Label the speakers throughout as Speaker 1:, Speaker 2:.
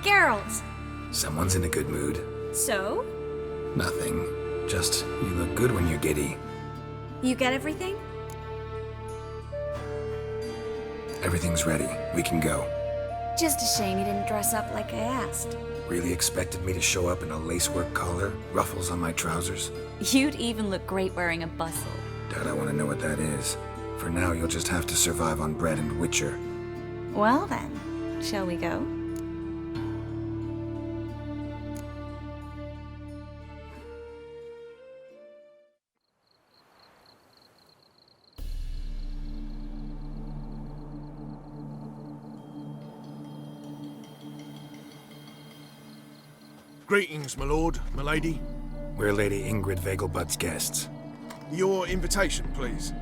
Speaker 1: Geralt!
Speaker 2: Someone's in a good mood.
Speaker 1: So?
Speaker 2: Nothing. Just, you look good when you're giddy.
Speaker 1: You get everything?
Speaker 2: Everything's ready. We can go.
Speaker 1: Just a shame you didn't dress up like I asked.
Speaker 2: Really expected me to show up in a lacework collar, ruffles on my trousers?
Speaker 1: You'd even look great wearing a bustle.
Speaker 2: Doubt I want to know what that is. For now, you'll just have to survive on bread and Witcher.
Speaker 1: Well then, shall we go?
Speaker 3: Greetings, my lord, my lady.
Speaker 2: We're Lady Ingrid Vegelbud's guests.
Speaker 3: Your invitation, please.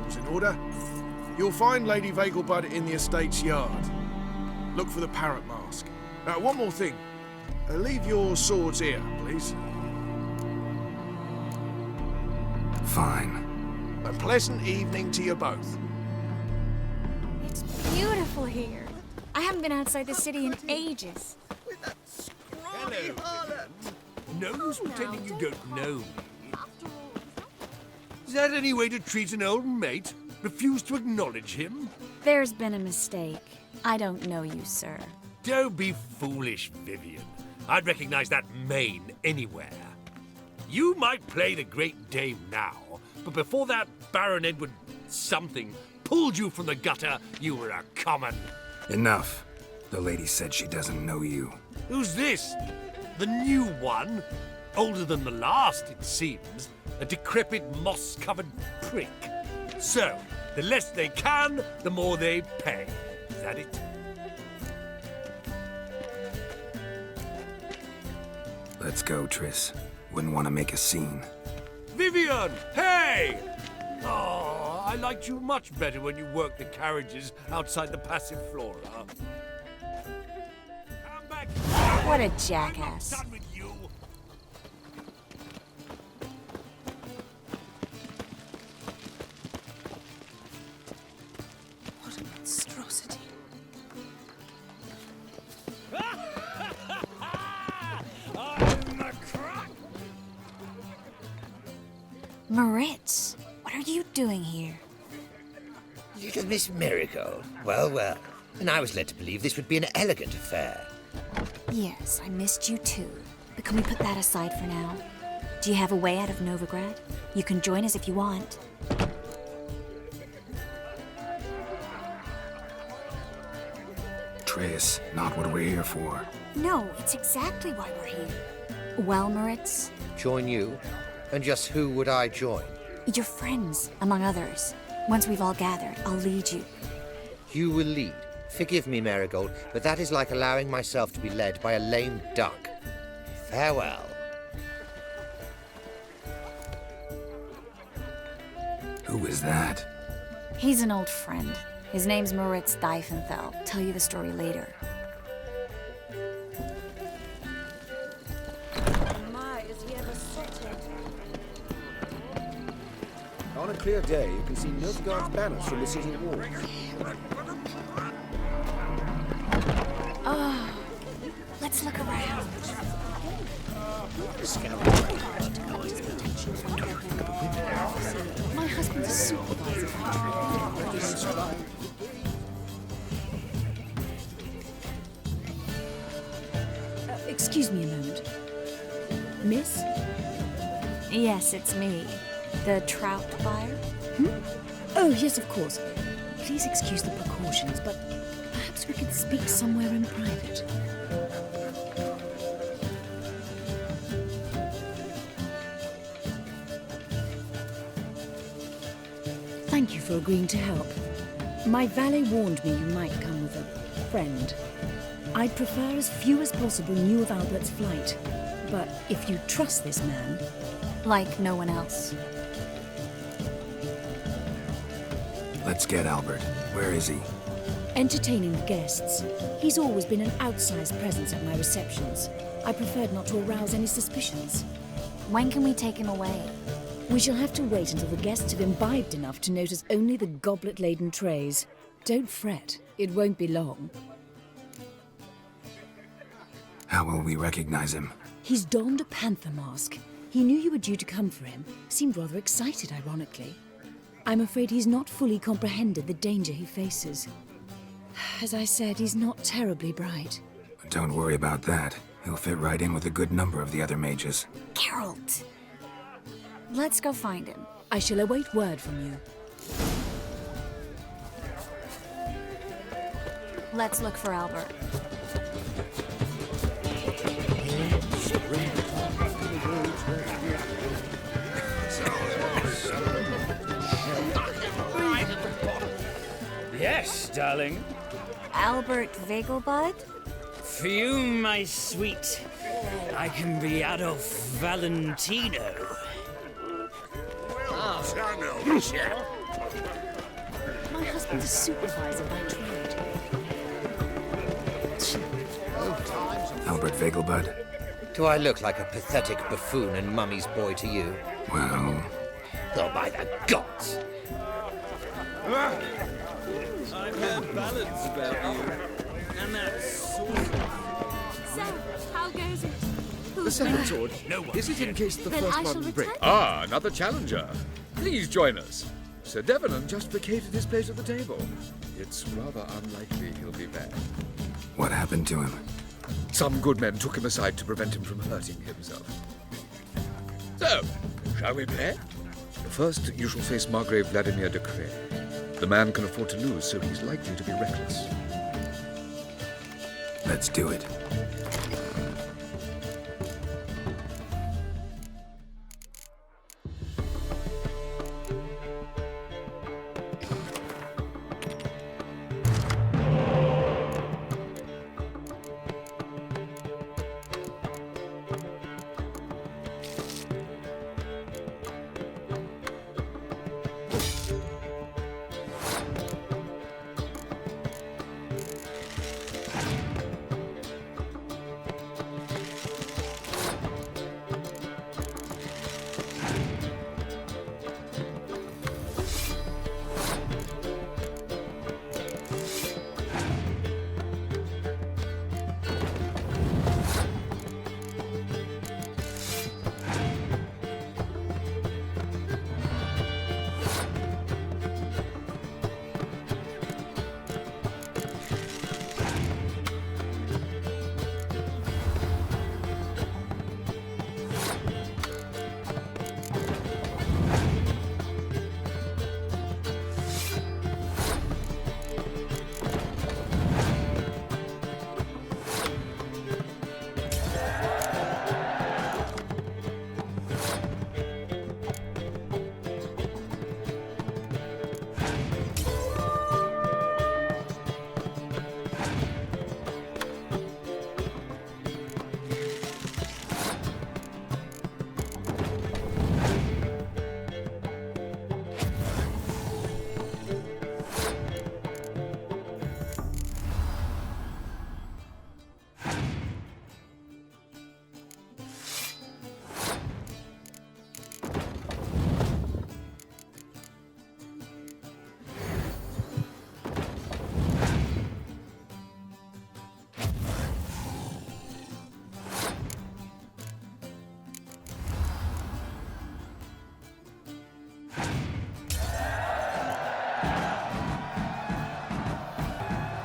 Speaker 3: All's in order. You'll find Lady Vegelbud in the estate's yard. Look for the parrot mask. One more thing. Leave your swords here, please.
Speaker 2: Fine.
Speaker 3: A pleasant evening to you both.
Speaker 1: It's beautiful here. I haven't been outside the city in ages.
Speaker 4: Hello, Vivian. No use pretending you don't know me. Is that any way to treat an old mate? Refuse to acknowledge him?
Speaker 1: There's been a mistake. I don't know you, sir.
Speaker 4: Don't be foolish, Vivian. I'd recognize that mane anywhere. You might play the Great Dame now, but before that Baron Edward something pulled you from the gutter, you were a common.
Speaker 2: Enough. The lady said she doesn't know you.
Speaker 4: Who's this? The new one? Older than the last, it seems. A decrepit, moss-covered prick. So, the less they can, the more they pay. Is that it?
Speaker 2: Let's go, Triss. Wouldn't want to make a scene.
Speaker 4: Vivian! Hey! Oh, I liked you much better when you worked the carriages outside the Passiflora. Come back.
Speaker 1: What a
Speaker 4: I'm not
Speaker 1: jackass.
Speaker 4: done with you.
Speaker 5: What a monstrosity.
Speaker 4: I'm a crack.
Speaker 1: Moritz, what are you doing here?
Speaker 6: Little Miss Miracle. Well, well. And I was led to believe this would be an elegant affair.
Speaker 1: Yes, I missed you too. But can we put that aside for now? Do you have a way out of Novigrad? You can join us if you want.
Speaker 2: Triss, not what we're here for.
Speaker 1: No, it's exactly why we're here. Well, Moritz,
Speaker 6: Join you? And just who would I join?
Speaker 1: your friends, among others. Once we've all gathered, I'll lead you.
Speaker 6: You will lead. Forgive me, Marigold, but that is like allowing myself to be led by a lame duck. Farewell.
Speaker 2: Who is that?
Speaker 1: He's an old friend. His name's Moritz Diefenthal. Tell you the story later.
Speaker 5: My, is he ever sotted?
Speaker 7: On a clear day, you can see Nilfgaard's banners from the city walls.
Speaker 1: Oh, let's look around. My husband's a supervisor.
Speaker 5: Excuse me a moment. Miss?
Speaker 1: Yes, it's me. The trout buyer?
Speaker 5: Oh, yes, of course. Please excuse the precautions, but perhaps we could speak somewhere in private. Thank you for agreeing to help. My valet warned me you might come with a friend. I'd prefer as few as possible knew of Albert's flight. But if you trust this man...
Speaker 1: Like no one else.
Speaker 2: Let's get Albert. Where is he?
Speaker 5: Entertaining the guests. He's always been an outsized presence at my receptions. I preferred not to arouse any suspicions.
Speaker 1: When can we take him away?
Speaker 5: We shall have to wait until the guests have imbibed enough to notice only the goblet-laden trays. Don't fret. It won't be long.
Speaker 2: How will we recognize him?
Speaker 5: He's donned a panther mask. He knew you were due to come for him. Seemed rather excited, ironically. I'm afraid he's not fully comprehended the danger he faces. As I said, he's not terribly bright.
Speaker 2: Don't worry about that. He'll fit right in with a good number of the other mages.
Speaker 1: Geralt! Let's go find him.
Speaker 5: I shall await word from you.
Speaker 1: Let's look for Albert.
Speaker 8: Yes, darling.
Speaker 1: Albert Vegelbud?
Speaker 8: For you, my sweet, I can be Adolf Valentino.
Speaker 5: My husband's a supervisor by trade.
Speaker 2: Albert Vegelbud?
Speaker 6: Do I look like a pathetic buffoon and mummy's boy to you?
Speaker 2: Well,
Speaker 6: Oh, by the gods!
Speaker 8: I've heard ballads about you, and that's
Speaker 9: So, how goes it?
Speaker 7: The second sword.
Speaker 4: No one.
Speaker 7: Is it in case the
Speaker 9: Then
Speaker 7: first
Speaker 9: I shall
Speaker 7: one breaks?
Speaker 9: return.
Speaker 7: Ah, another challenger. Please join us. Sir Devenant just vacated his place at the table. It's rather unlikely he'll be back.
Speaker 2: what happened to him?
Speaker 7: Some good men took him aside to prevent him from hurting himself. So, shall we play? First, you shall face Margrave Vladimir de Cray. The man can afford to lose, so he's likely to be reckless.
Speaker 2: Let's do it.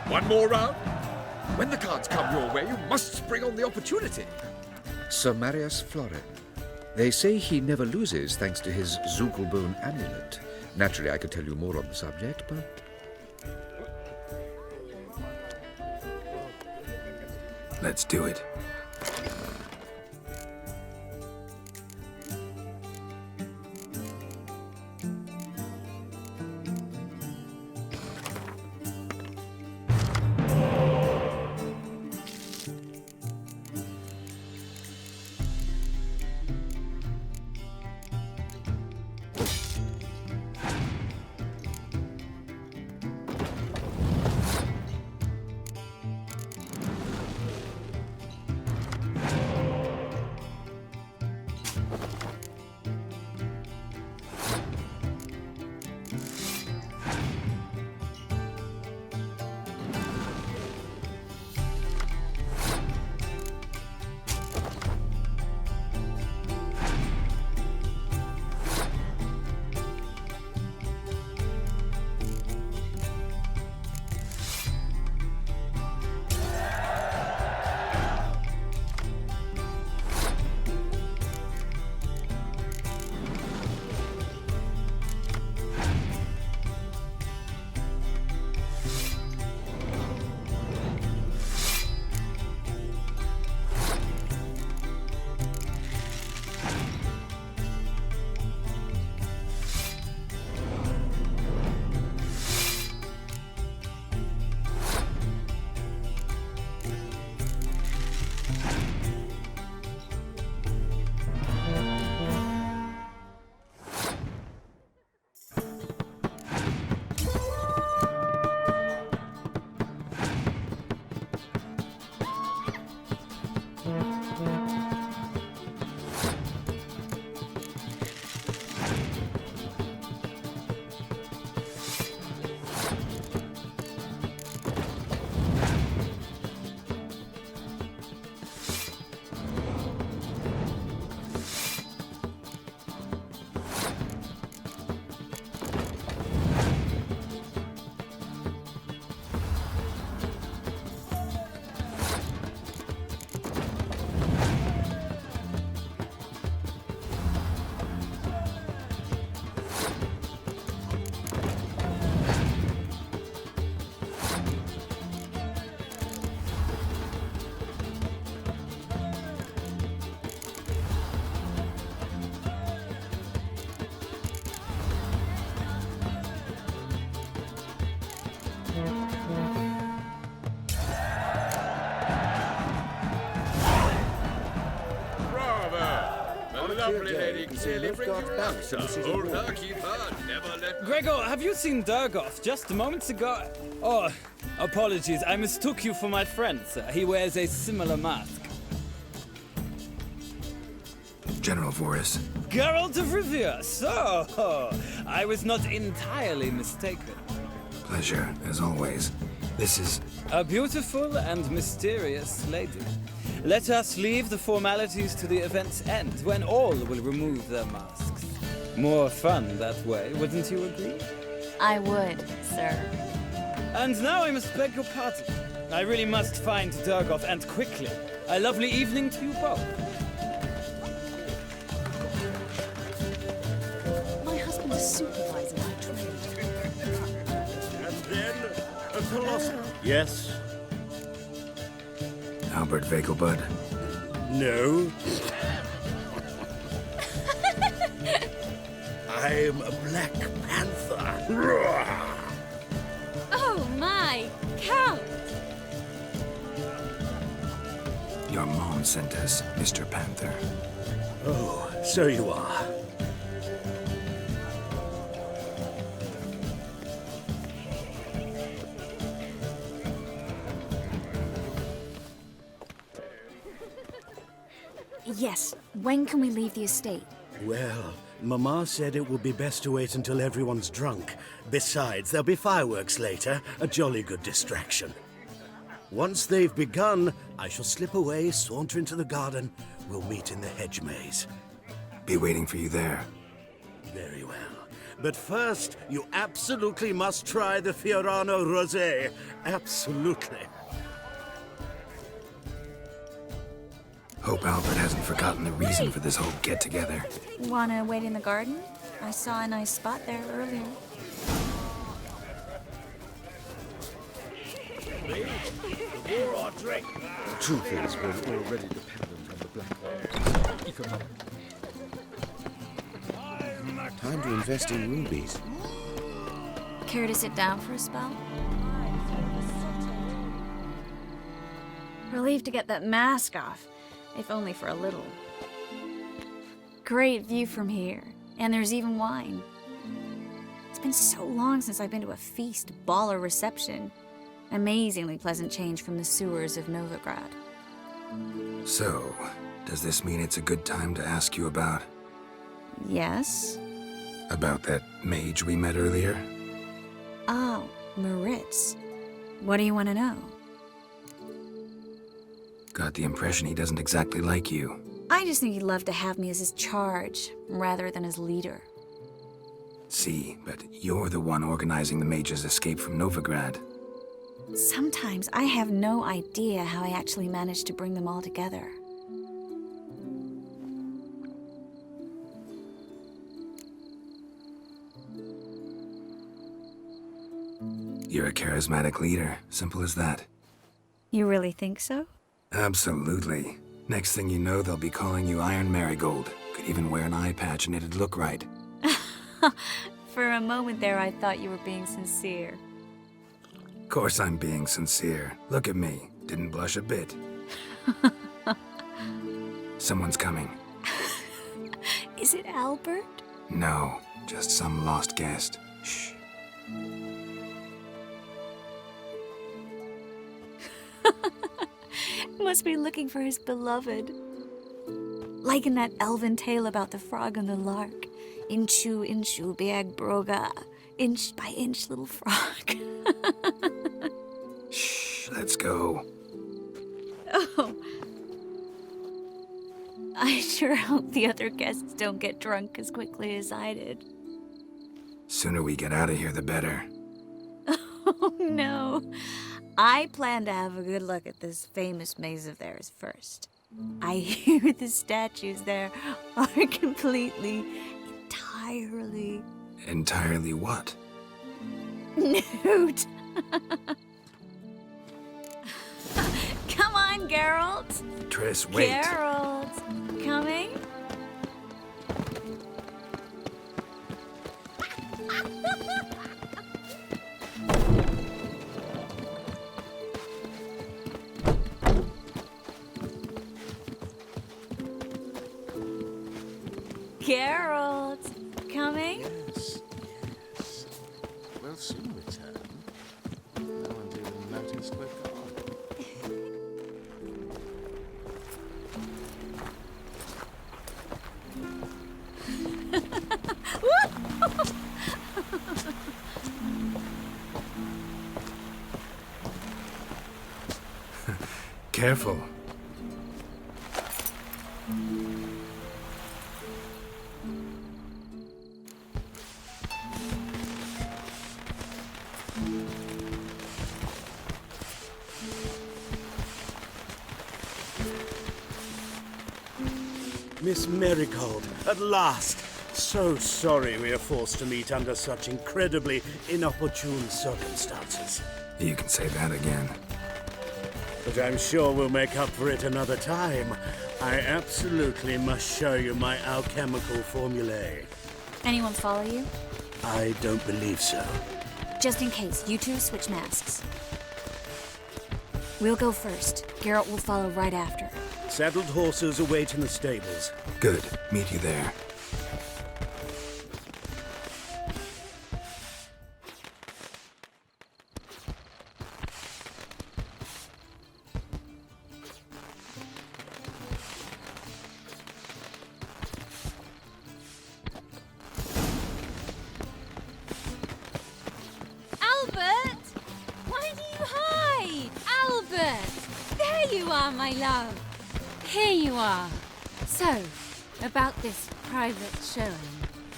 Speaker 7: One more round? When the cards come your way, you must spring on the opportunity. Sir Marius Florin. They say he never loses thanks to his Zugelbone amulet. Naturally, I could tell you more on the subject, but...
Speaker 2: Let's do it.
Speaker 10: lovely lady clearly brings you luck, so her keeper never let...
Speaker 8: Gregor, have you seen Durgoth just moments ago? Oh, apologies, I mistook you for my friend, sir. He wears a similar mask.
Speaker 2: General Voris.
Speaker 8: Geralt of Rivia, so I was not entirely mistaken.
Speaker 2: Pleasure, as always. This is...
Speaker 8: A beautiful and mysterious lady. Let us leave the formalities to the event's end, when all will remove their masks. More fun that way, wouldn't you agree?
Speaker 1: I would, sir.
Speaker 8: And now I must beg your pardon. I really must find Durgoth, and quickly. A lovely evening to you both.
Speaker 5: My husband is supervising my trade.
Speaker 10: And then, a philosopher.
Speaker 11: Yes?
Speaker 2: Albert Vegelbud.
Speaker 11: No? I'm a Black Panther.
Speaker 9: Oh my, Count!
Speaker 2: Your mom sent us, Mr. Panther.
Speaker 11: Oh, so you are.
Speaker 1: Yes, when can we leave the estate?
Speaker 11: Well, Mama said it would be best to wait until everyone's drunk. Besides, there'll be fireworks later, a jolly good distraction. Once they've begun, I shall slip away, saunter into the garden. We'll meet in the hedge maze.
Speaker 2: Be waiting for you there.
Speaker 11: Very well. But first, you absolutely must try the Fiorano Rosé. Absolutely.
Speaker 2: Hope Albert hasn't forgotten the reason for this whole get-together.
Speaker 1: Wanna wait in the garden? I saw a nice spot there earlier.
Speaker 10: The war or drink.
Speaker 7: The truth is, we're already dependent on the Black economic.
Speaker 6: Time to invest in rubies.
Speaker 1: Care to sit down for a spell? Relieved to get that mask off, if only for a little. Great view from here, and there's even wine. It's been so long since I've been to a feast, ball, or reception. Amazingly pleasant change from the sewers of Novigrad.
Speaker 2: So, does this mean it's a good time to ask you about...
Speaker 1: Yes?
Speaker 2: about that mage we met earlier?
Speaker 1: Oh, Moritz. What do you want to know?
Speaker 2: Got the impression he doesn't exactly like you.
Speaker 1: I just think he'd love to have me as his charge, rather than his leader.
Speaker 2: See, but you're the one organizing the mage's escape from Novigrad.
Speaker 1: Sometimes I have no idea how I actually managed to bring them all together.
Speaker 2: You're a charismatic leader, simple as that.
Speaker 1: You really think so?
Speaker 2: Absolutely. Next thing you know, they'll be calling you Iron Marigold. Could even wear an eye patch and it'd look right.
Speaker 1: For a moment there, I thought you were being sincere.
Speaker 2: Of course I'm being sincere. Look at me. Didn't blush a bit. Someone's coming.
Speaker 1: Is it Albert?
Speaker 2: No, just some lost guest. Shh.
Speaker 1: Must be looking for his beloved. Like in that elven tale about the frog and the lark. Inchu, inchu, beag broga. Inch by inch, little frog.
Speaker 2: Shh, let's go.
Speaker 1: Oh. I sure hope the other guests don't get drunk as quickly as I did.
Speaker 2: Sooner we get out of here, the better.
Speaker 1: Oh, no. I plan to have a good look at this famous maze of theirs first. I hear the statues there are completely, entirely...
Speaker 2: Entirely what?
Speaker 1: nude. Come on, Geralt.
Speaker 2: Triss, wait.
Speaker 1: Geralt, coming? Geralt, coming?
Speaker 3: Yes. We'll soon return. No one's even noticed we're gone.
Speaker 2: Careful.
Speaker 11: Miss Marigold, at last! So sorry we are forced to meet under such incredibly inopportune circumstances.
Speaker 2: You can say that again.
Speaker 11: But I'm sure we'll make up for it another time. I absolutely must show you my alchemical formulae.
Speaker 1: Anyone follow you?
Speaker 11: I don't believe so.
Speaker 1: Just in case, you two switch masks. We'll go first. Geralt will follow right after.
Speaker 11: Saddled horses await in the stables.
Speaker 2: Good. Meet you there.
Speaker 9: Albert! Why do you hide? Albert! There you are, my love. Here you are. So, about this private showing.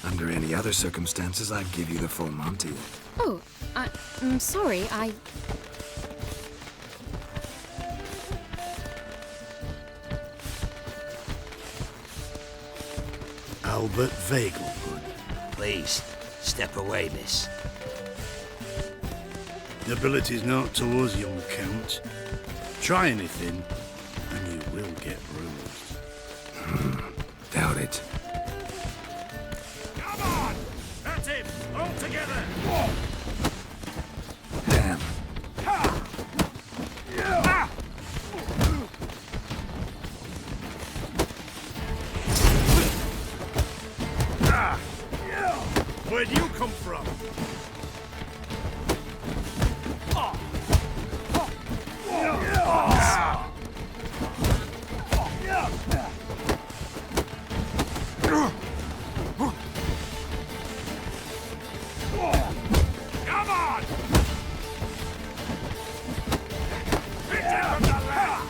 Speaker 2: Under any other circumstances, I'd give you the full Monty.
Speaker 9: Oh, I'm sorry,
Speaker 11: Albert Vagelwood.
Speaker 12: Please, step away, miss.
Speaker 11: Nobility's not towards young Count. Try anything, and you will get bruised.
Speaker 2: Doubt it.
Speaker 4: Come on! That's him! All together!
Speaker 2: Damn.
Speaker 11: Where'd you come from?
Speaker 4: Come on! Victim of the land!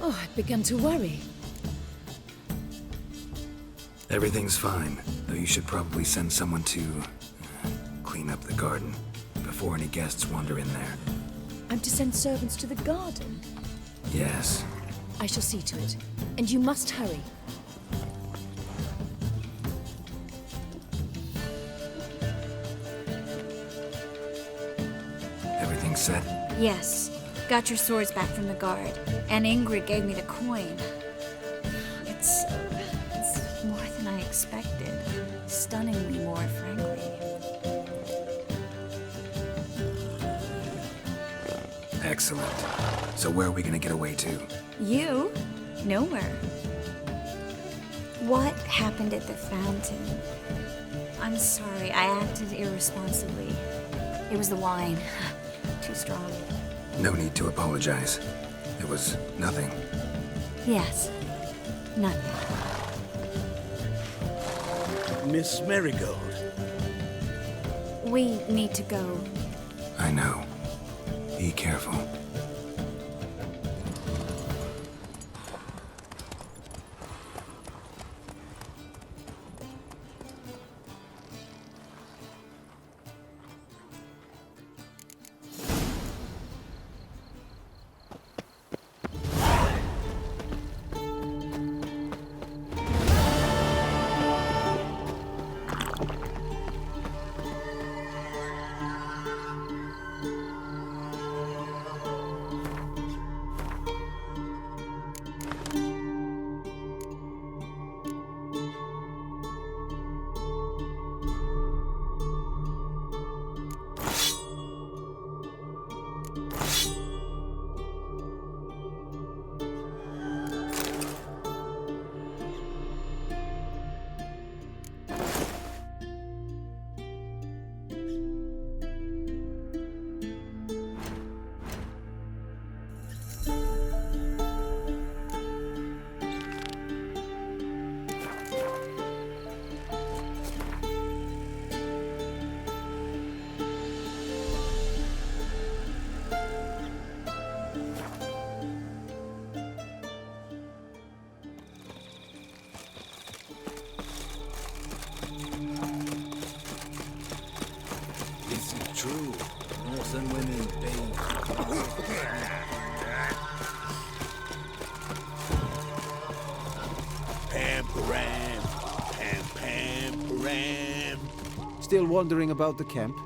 Speaker 5: Oh, I've begun to worry.
Speaker 2: Everything's fine, though you should probably send someone to clean up the garden before any guests wander in there.
Speaker 5: I'm to send servants to the garden.
Speaker 2: Yes.
Speaker 5: I shall see to it. And you must hurry.
Speaker 2: Everything set?
Speaker 1: Yes. Got your swords back from the guard. And Ingrid gave me the coin. It's more than I expected. Stunningly more, frankly.
Speaker 2: Excellent. So where are we gonna get away to?
Speaker 1: You? Nowhere. What happened at the fountain? I'm sorry, I acted irresponsibly. It was the wine. Too strong.
Speaker 2: No need to apologize. It was nothing.
Speaker 1: Yes. Nothing.
Speaker 11: Miss Marigold.
Speaker 1: We need to go.
Speaker 2: I know. Be careful.
Speaker 10: True. Northern women bathe.
Speaker 13: Pam-param, pam-pam-param.
Speaker 14: Still wondering about the camp?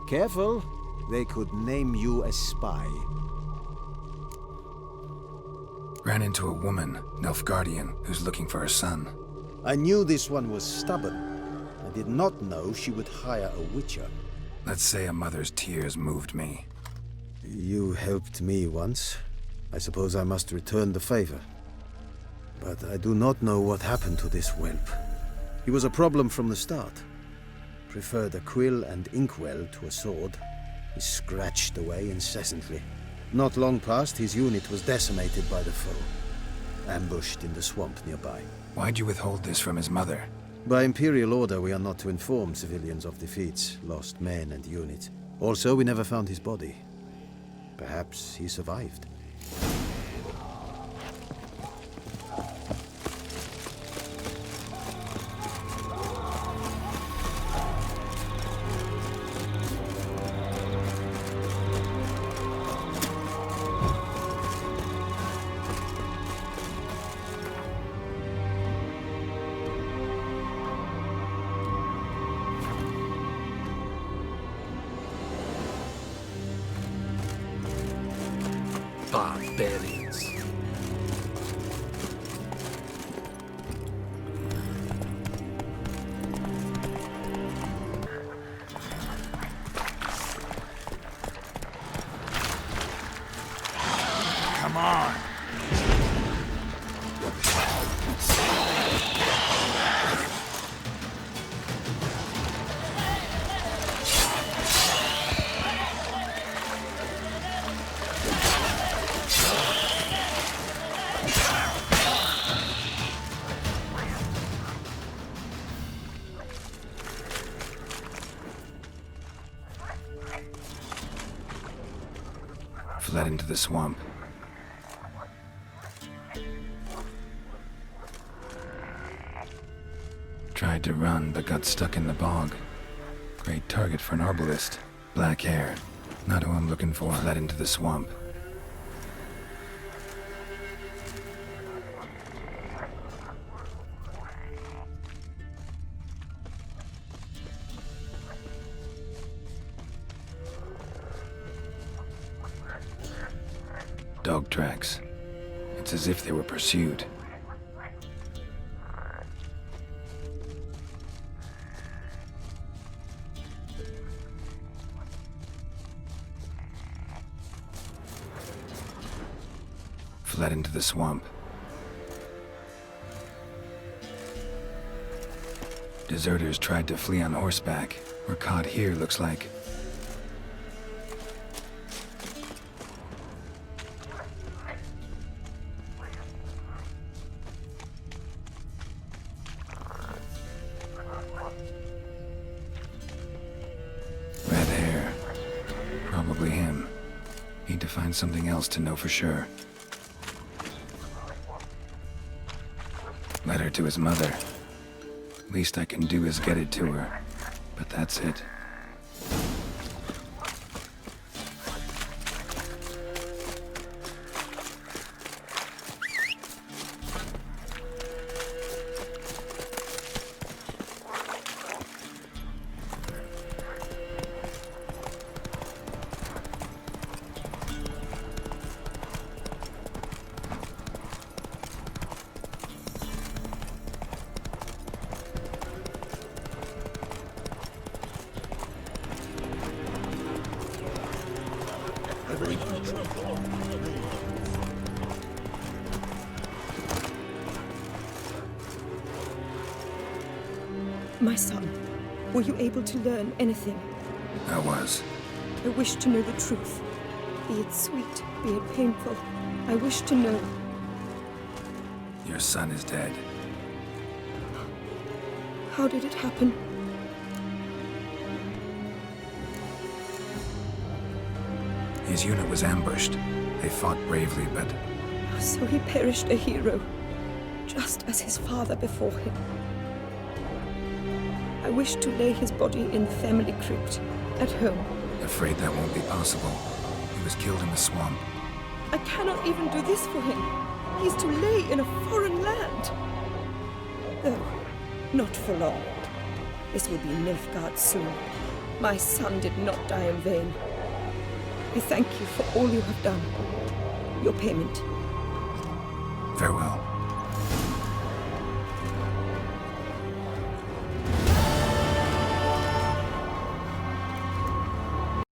Speaker 14: Careful, they could name you a spy.
Speaker 2: Ran into a woman, Nilfgaardian, who's looking for her son.
Speaker 14: I knew this one was stubborn. I did not know she would hire a witcher.
Speaker 2: Let's say a mother's tears moved me.
Speaker 14: You helped me once. I suppose I must return the favor. But I do not know what happened to this whelp. He was a problem from the start. Preferred a quill and inkwell to a sword. He scratched away incessantly. Not long past, his unit was decimated by the foe. Ambushed in the swamp nearby.
Speaker 2: Why'd you withhold this from his mother?
Speaker 14: By Imperial order, we are not to inform civilians of defeats, lost men and unit. Also, we never found his body. Perhaps he survived.
Speaker 4: Barbarians.
Speaker 13: Come on.
Speaker 2: Fled into the swamp. Tried to run, but got stuck in the bog. Great target for an arbalist. Black hair. Not who I'm looking for. Fled into the swamp. Dog tracks. It's as if they were pursued. Fled into the swamp. Deserters tried to flee on horseback. Were caught here, looks like. need to find something else to know for sure. Letter to his mother. Least I can do is get it to her. But that's it.
Speaker 15: My son, were you able to learn anything?
Speaker 2: I was.
Speaker 15: I wish to know the truth. Be it sweet, be it painful. I wish to know.
Speaker 2: Your son is dead.
Speaker 15: How did it happen?
Speaker 2: His unit was ambushed. They fought bravely, but...
Speaker 15: So he perished a hero, just as his father before him. I wish to lay his body in the family crypt, at home.
Speaker 2: Afraid that won't be possible. He was killed in the swamp.
Speaker 15: I cannot even do this for him. He's to lay in a foreign land. Though, not for long. This will be Nilfgaard soon. My son did not die in vain. I thank you for all you have done. Your payment.
Speaker 2: Farewell.